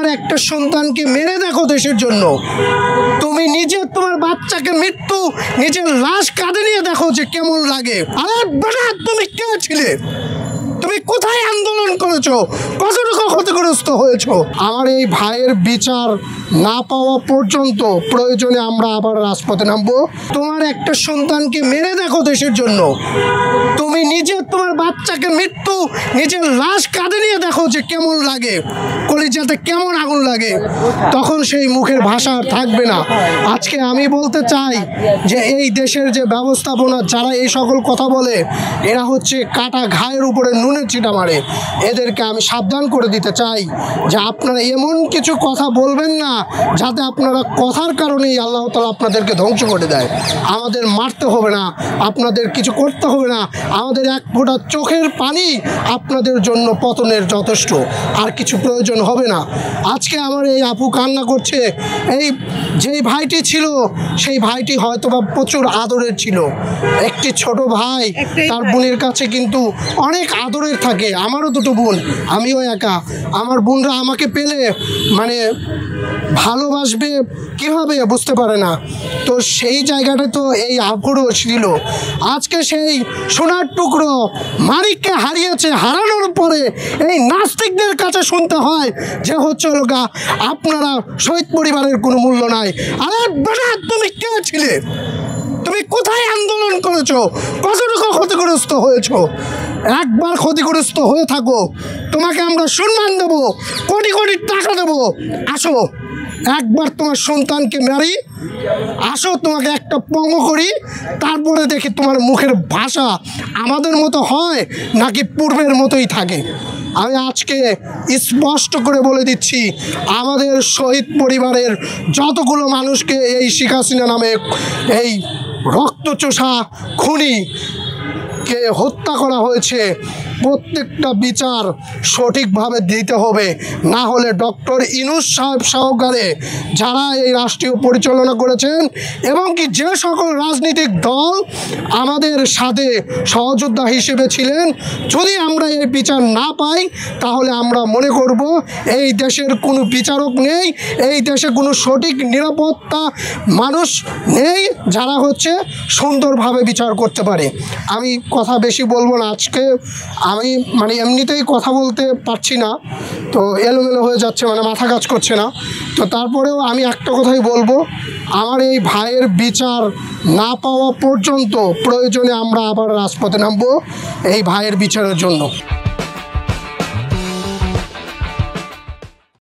তোমার একটা সন্তানকে মেরে দেখো দেশের জন্য। তুমি নিজে তোমার বাচ্চাকে মৃত্যু নিজের লাশ কাঁধে নিয়ে দেখো যে কেমন লাগে। আরে বেটা, তুমি কে ছিলে? তুমি কোথায় আন্দোলন করেছো? কতটুকু ক্ষতিগ্রস্ত হয়েছো? আমার এই ভাইয়ের বিচার না পাওয়া পর্যন্ত প্রয়োজনে আমরা আবার রাজপথে নামবো। তোমার একটা সন্তানকে মেরে দেখো দেশের জন্য। তুমি নিজে তোমার বাচ্চাকে মৃত্যু নিজের লাশ কাঁধে নিয়ে দেখো যে কেমন লাগে, কলিজাতে কেমন আগুন লাগে। তখন সেই মুখের ভাষা আর থাকবে না। আজকে আমি বলতে চাই যে এই দেশের যে ব্যবস্থাপনা, যারা এই সকল কথা বলে, এরা হচ্ছে কাটা ঘায়ের উপরে নুনের ছিটা মারে। এদেরকে আমি সাবধান করে দিতে চাই যে আপনারা এমন কিছু কথা বলবেন না যাতে আপনারা কথার কারণেই আল্লাহ তাআলা আপনাদেরকে ধ্বংস করে দেয়। আমাদের মারতে হবে না, আপনাদের কিছু করতে হবে না, আমাদের এক ফোঁটা চোখের পানি আপনাদের জন্য পতনের যথেষ্ট, আর কিছু প্রয়োজন হবে না। আজকে আমার এই আপু কান্না করছে, এই যেই ভাইটি ছিল সেই ভাইটি হয়তো বা প্রচুর আদরের ছিল। একটি ছোট ভাই তার বোনের কাছে কিন্তু অনেক আদরের থাকে। আমারও দুটো বোন, আমিও একা। আমার বোনরা আমাকে পেলে মানে ভালোবাসবে কীভাবে বুঝতে পারে না। তো সেই জায়গাটা তো এই আপুরও ছিল। আজকে সেই সোনার টুকরো মানিককে হারিয়েছে, হারানোর পরে এই নাস্তিকদের কাছে শুনতে হয় যে হচ্ছে লোকা আপনারা শহীদ পরিবারের কোনো মূল্য নাই। আরে বেটা, তুমি কে ছিলে? তুমি কোথায় আন্দোলন করেছো? কতটুকু ক্ষতিগ্রস্ত হয়েছো? একবার ক্ষতিগ্রস্ত হয়ে থাকো, তোমাকে আমরা সম্মান দেবো, কোটি কোটি টাকা দেবো। আসো একবার তোমার সন্তানকে মারি, আসো তোমাকে একটা পঙ্গ করি, তারপরে দেখি তোমার মুখের ভাষা আমাদের মতো হয় নাকি পূর্বের মতোই থাকে। আমি আজকে স্পষ্ট করে বলে দিচ্ছি, আমাদের শহীদ পরিবারের যতগুলো মানুষকে এই শেখ হাসিনা নামে এই রক্তচোষা খুনিকে হত্যা করা হয়েছে, প্রত্যেকটা বিচার সঠিকভাবে দিতে হবে। না হলে ডক্টর ইউনূস সাহেব সহকারে যারা এই রাষ্ট্রীয় পরিচালনা করেছেন এবং কি যে সকল রাজনৈতিক দল আমাদের সাথে সহযোদ্ধা হিসেবে ছিলেন, যদি আমরা এই বিচার না পাই তাহলে আমরা মনে করব এই দেশের কোনো বিচারক নেই, এই দেশে কোনো সঠিক নিরাপত্তা মানুষ নেই যারা হচ্ছে সুন্দরভাবে বিচার করতে পারে। আমি কথা বেশি বলবো না, আজকে আমি মানে এমনিতেই কথা বলতে পারছি না, তো এলোমেলো হয়ে যাচ্ছে, মানে মাথা কাজ করছে না। তো তারপরেও আমি একটা কথাই বলবো, আমার এই ভাইয়ের বিচার না পাওয়া পর্যন্ত প্রয়োজনে আমরা আবার রাজপথে নামবো এই ভাইয়ের বিচারের জন্য।